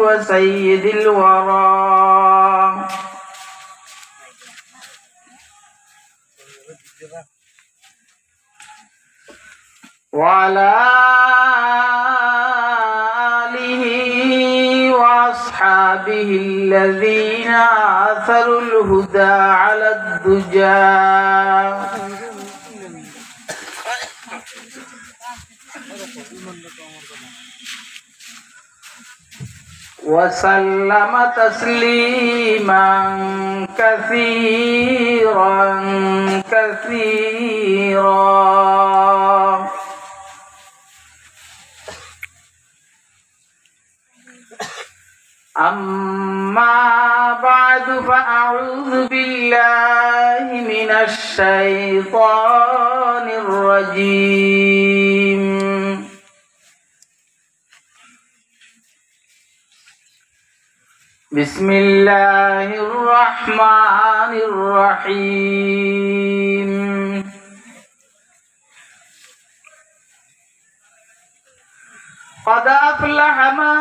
وسيد الورى وعلى آله وأصحابه الذين آثروا الهدى على الدجى وسلم تسليما كثيرا كثيرا. أما بعد فأعوذ بالله من الشيطان الرجيم. بسم الله الرحمن الرحيم. قد أفلح من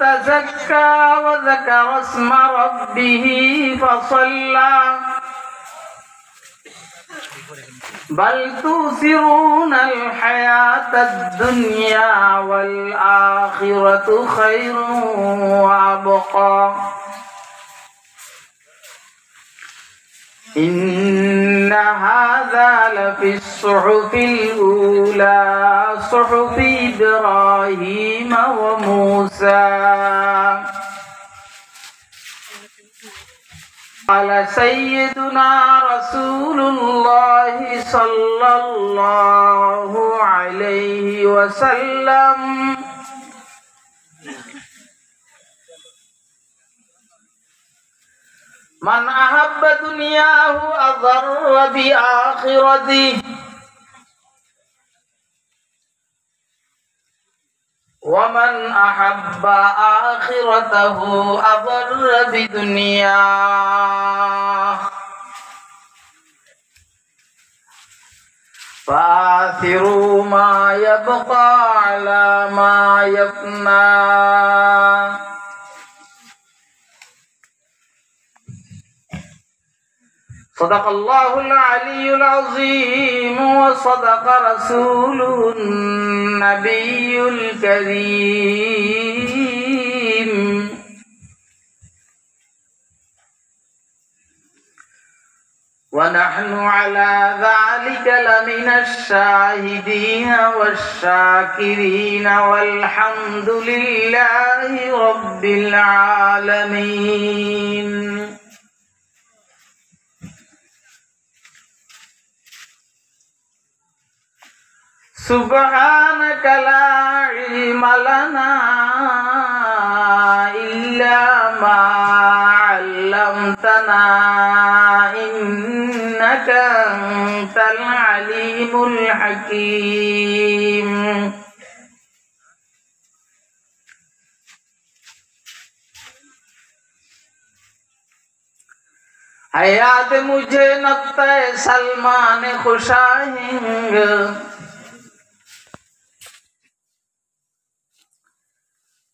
تزكى وذكر اسم ربه فصلى بل تؤثرون الحياة الدنيا والآخرة خير وأبقى إن هذا لفي الصحف الأولى صحف إبراهيم وموسى. قال سيدنا رسول الله صلى الله عليه وسلم: من أحب دنياه أضر بآخرته ومن أحب آخرته أضر بدنياه. فآثروا ما يبقى على ما يفنى. صدق الله العلي العظيم وصدق رسوله النبي الكريم. ونحن على ذلك لمن الشاهدين والشاكرين والحمد لله رب العالمين. سبحانك لا علم لنا إلا ما علمتنا إنك أنت العليم الحكيم. हयात मुझे नक्ते सलमान खुशाहिंग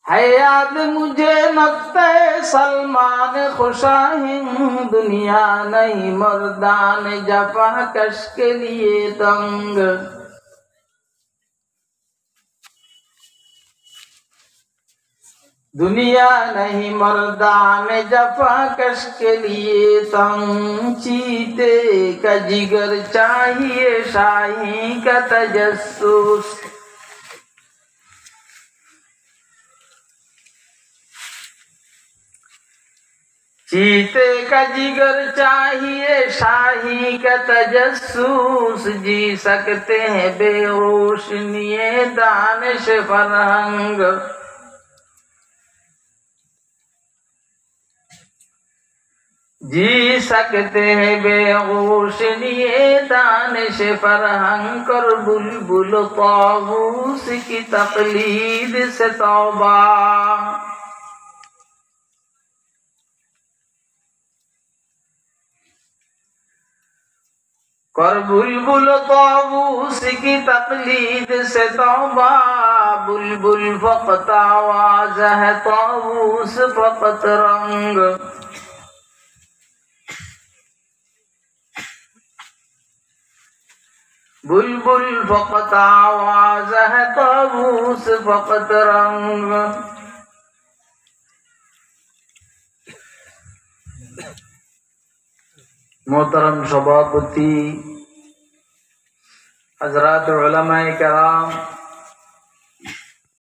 हयात मुझे नक्ते सलमान खुशाहिंग दुनिया नहीं मर्दान जफा कश के लिए तंग दुनिया नहीं मर्दान जफा कश के लिए तंग चीते का जिगर चाहिए शाही का तजस्सुस चीते का जिगर चाहिए शाही का तजस्सुस जी सकते हैं बेरोशनी दानिश फरहंग जी सकते हैं बेरोशनी दानिश फरहंग कर बुलबुल ताऊस की तकलीद से तौबा कर बुलबुल ताऊस की तकलीद से तौबा, बुलबुल फकत आवाज है ताऊस फकत रंग। बुलबुल फकत आवाज है ताऊस फकत रंग। मोहतरम सभापति, हजरात उलमाए कराम,